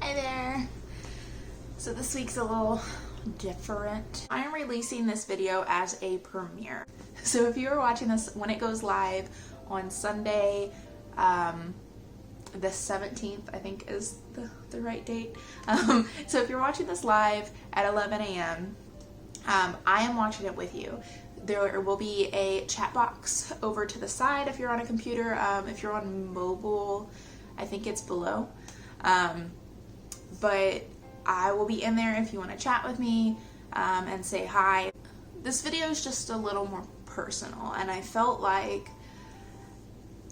Hi there. So this week's a little different. I am releasing this video as a premiere. So if you are watching this when it goes live on Sunday, the 17th, I think is the right date. So if you're watching this live at 11 a.m., I am watching it with you. There will be a chat box over to the side if you're on a computer. If you're on mobile, I think it's below. But I will be in there if you want to chat with me and say hi. This video is just a little more personal, and I felt like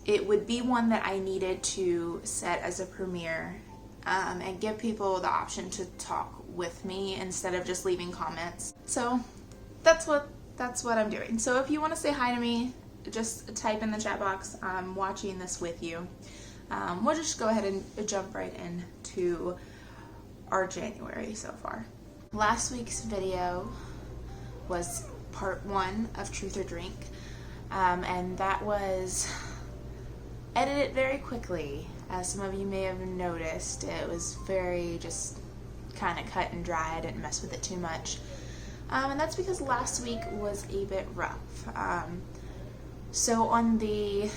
it would be one that I needed to set as a premiere and give people the option to talk with me instead of just leaving comments. So that's what I'm doing. So if you want to say hi to me, just type in the chat box. I'm watching this with you. We'll just go ahead and jump right into our January so far. Last week's video was part 1 of Truth or Drink, and that was edited very quickly. As some of you may have noticed, it was very just kind of cut and dry. I didn't mess with it too much. And that's because last week was a bit rough. So on the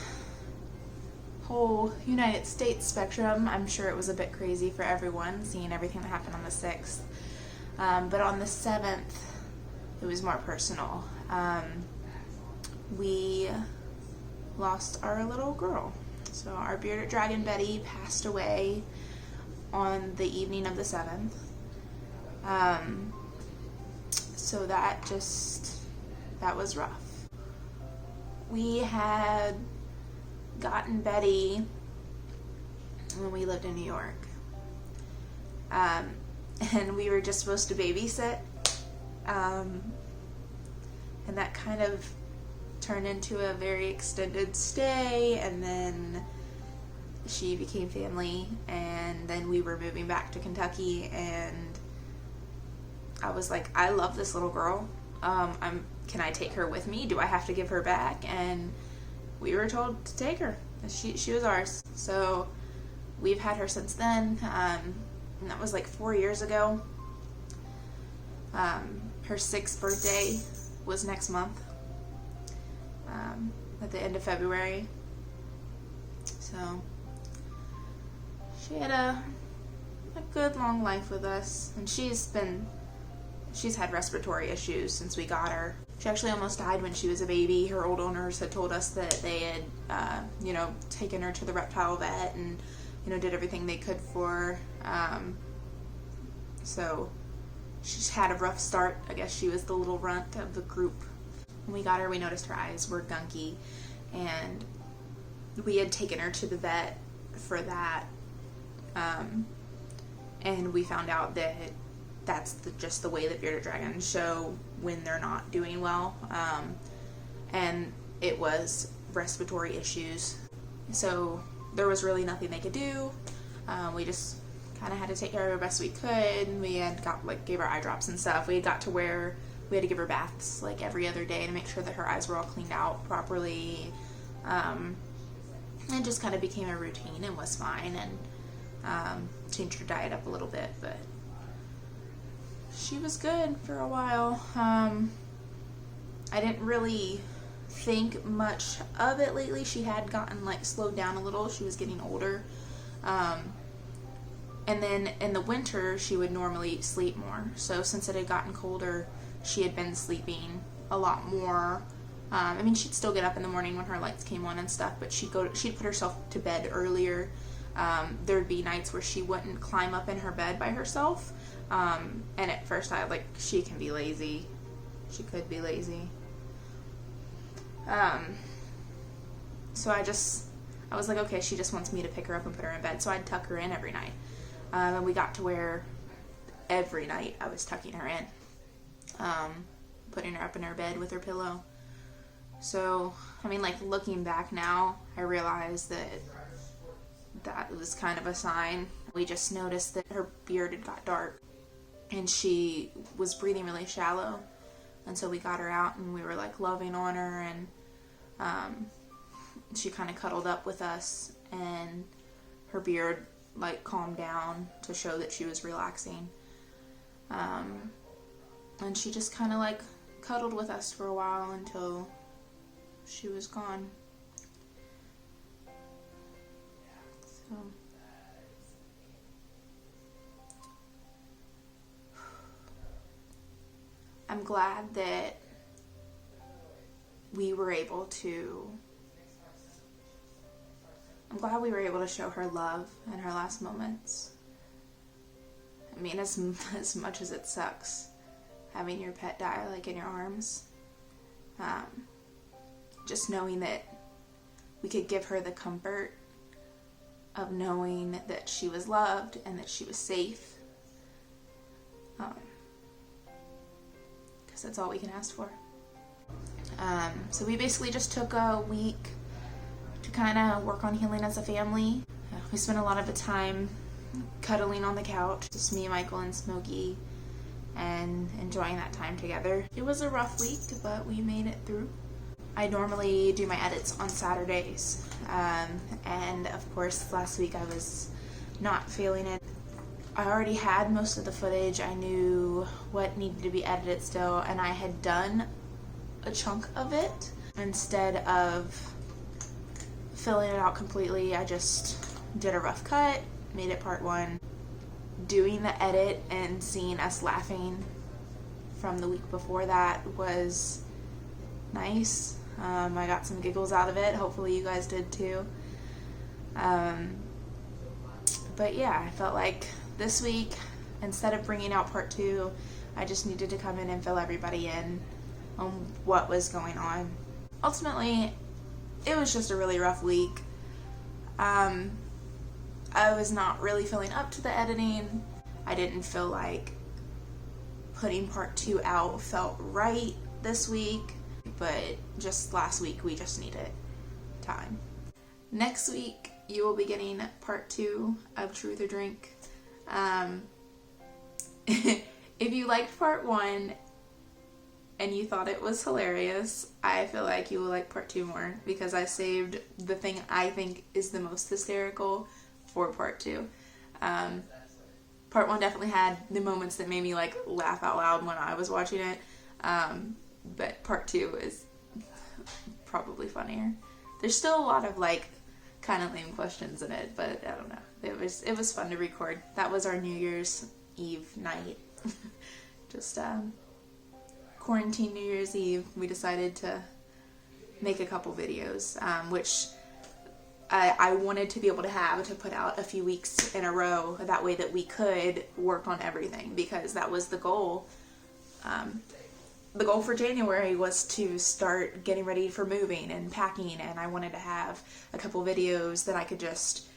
whole United States spectrum, I'm sure it was a bit crazy for everyone, seeing everything that happened on the 6th. But on the 7th, it was more personal. We lost our little girl. So our bearded dragon Betty passed away on the evening of the 7th. So that was rough. We had gotten Betty when we lived in New York. And we were just supposed to babysit. And that kind of turned into a very extended stay, and then she became family, and then we were moving back to Kentucky, and I was like, I love this little girl. Can I take her with me? Do I have to give her back? And we were told to take her. She was ours. So we've had her since then, and that was like 4 years ago. Her 6th birthday was next month, at the end of February. So she had a good long life with us, and she's had respiratory issues since we got her. She actually almost died when she was a baby. Her old owners had told us that they had, taken her to the reptile vet and, did everything they could for her. So she's had a rough start. I guess she was the little runt of the group. When we got her, we noticed her eyes were gunky, and we had taken her to the vet for that. And we found out that that's just the way that bearded dragons show when they're not doing well. And it was respiratory issues. So there was really nothing they could do. We just kind of had to take care of her best we could. We had gave her eye drops and stuff. We got to where we had to give her baths like every other day to make sure that her eyes were all cleaned out properly. It just kind of became a routine and was fine, and changed her diet up a little bit, but she was good for a while. I didn't really think much of it lately. She had gotten slowed down a little. She was getting older. And then in the winter, she would normally sleep more. So since it had gotten colder, she had been sleeping a lot more. She'd still get up in the morning when her lights came on and stuff, but she'd put herself to bed earlier. There'd be nights where she wouldn't climb up in her bed by herself. And at first she can be lazy. She could be lazy. So I was like, okay, she just wants me to pick her up and put her in bed. So I'd tuck her in every night. And we got to where every night I was tucking her in, putting her up in her bed with her pillow. So, looking back now, I realized that was kind of a sign. We just noticed that her beard had got dark, and she was breathing really shallow. And so we got her out, and we were loving on her, and she kind of cuddled up with us, and her beard like calm down to show that she was relaxing. And she just kind of like cuddled with us for a while until she was gone. So I'm glad that we were able to show her love in her last moments. I mean, as much as it sucks having your pet die like in your arms, just knowing that we could give her the comfort of knowing that she was loved and that she was safe, because that's all we can ask for. So we basically just took a week to kind of work on healing as a family. We spent a lot of the time cuddling on the couch, just me, Michael, and Smokey, and enjoying that time together. It was a rough week, but we made it through. I normally do my edits on Saturdays, and of course last week I was not feeling it. I already had most of the footage. I knew what needed to be edited still, and I had done a chunk of it. Instead of filling it out completely, I just did a rough cut, made it part 1. Doing the edit and seeing us laughing from the week before that was nice. I got some giggles out of it. Hopefully you guys did too. But yeah, I felt like this week, instead of bringing out part 2, I just needed to come in and fill everybody in on what was going on. Ultimately, it was just a really rough week. I was not really feeling up to the editing. I didn't feel like putting part 2 out felt right this week, but just last week we just needed time. Next week you will be getting part 2 of Truth or Drink. If you liked part 1 and you thought it was hilarious, I feel like you will like part 2 more, because I saved the thing I think is the most hysterical for part 2. Part 1 definitely had the moments that made me like laugh out loud when I was watching it, but part 2 is probably funnier. There's still a lot of like kind of lame questions in it, but I don't know. It was fun to record. That was our New Year's Eve night. Just quarantine New Year's Eve, we decided to make a couple videos, which I wanted to be able to put out a few weeks in a row. That way that we could work on everything, because that was the goal. The goal for January was to start getting ready for moving and packing, and I wanted to have a couple videos that I could just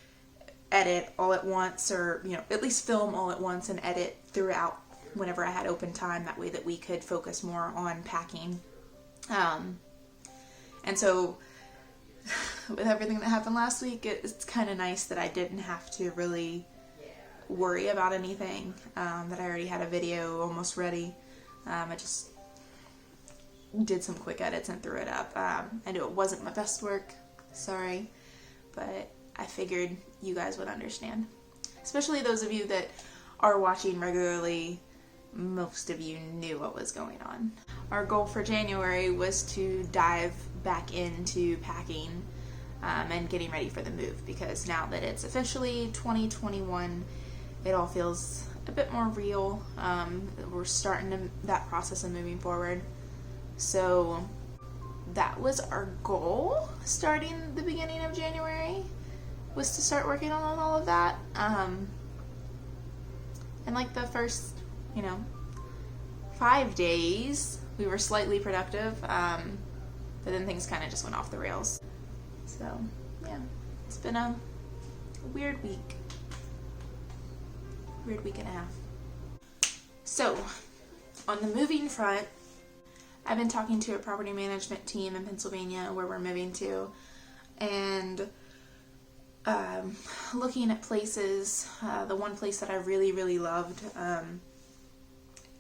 edit all at once, or at least film all at once and edit throughout whenever I had open time. That way that we could focus more on packing. And so with everything that happened last week, it's kind of nice that I didn't have to really worry about anything, that I already had a video almost ready. I just did some quick edits and threw it up. I knew it wasn't my best work, sorry, but I figured you guys would understand. Especially those of you that are watching regularly, most of you knew what was going on. Our goal for January was to dive back into packing and getting ready for the move, because now that it's officially 2021, it all feels a bit more real. We're starting that process of moving forward. So that was our goal starting the beginning of January, was to start working on all of that. And like the first, 5 days, we were slightly productive, but then things kind of just went off the rails. So yeah, it's been a weird week. Weird week and a half. So on the moving front, I've been talking to a property management team in Pennsylvania where we're moving to, and looking at places. The one place that I really, really loved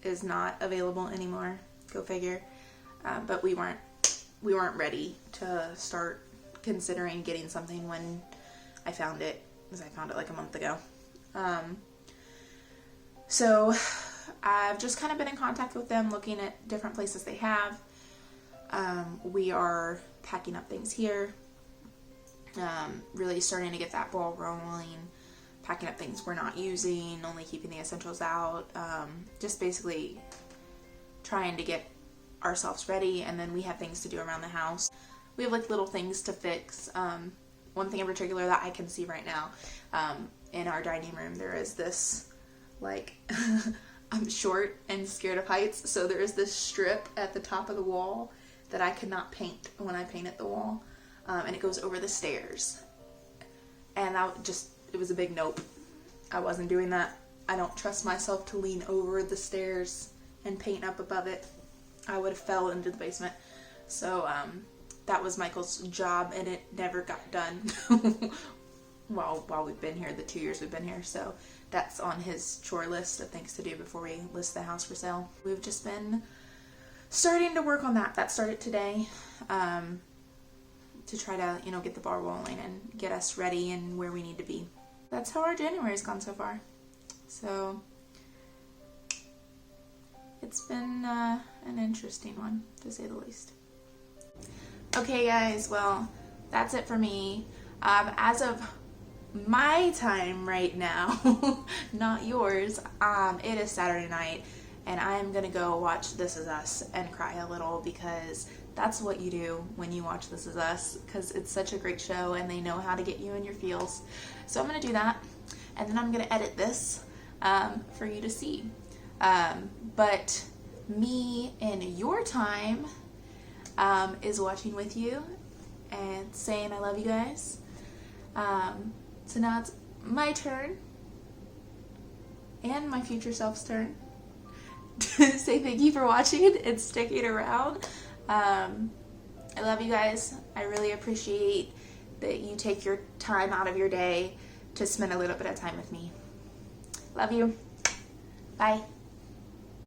is not available anymore. Go figure. But we weren't ready to start considering getting something when I found it because I found it like a month ago. So I've just kind of been in contact with them, looking at different places they have. We are packing up things here, really starting to get that ball rolling, packing up things we're not using, only keeping the essentials out, just basically trying to get ourselves ready. And then we have things to do around the house. We have like little things to fix. One thing in particular that I can see right now, in our dining room, there is this, like, I'm short and scared of heights, so there is this strip at the top of the wall that I could not paint when I painted the wall, and it goes over the stairs. And it was a big nope. I wasn't doing that. I don't trust myself to lean over the stairs and paint up above it. I would have fell into the basement. So that was Michael's job, and it never got done while we've been here, the 2 years we've been here. So that's on his chore list of things to do before we list the house for sale. We've just been starting to work on that. That started today, to try to, get the ball rolling and get us ready and where we need to be. That's how our January's gone so far. So it's been an interesting one, to say the least. Okay guys, well, that's it for me. As of my time right now, not yours, it is Saturday night, and I'm gonna go watch This Is Us and cry a little, because that's what you do when you watch This Is Us, because it's such a great show and they know how to get you in your feels. So I'm gonna do that, and then I'm gonna edit this for you to see. But me in your time is watching with you and saying I love you guys. So now it's my turn and my future self's turn to say thank you for watching and sticking around. I love you guys. I really appreciate that you take your time out of your day to spend a little bit of time with me. Love you. Bye.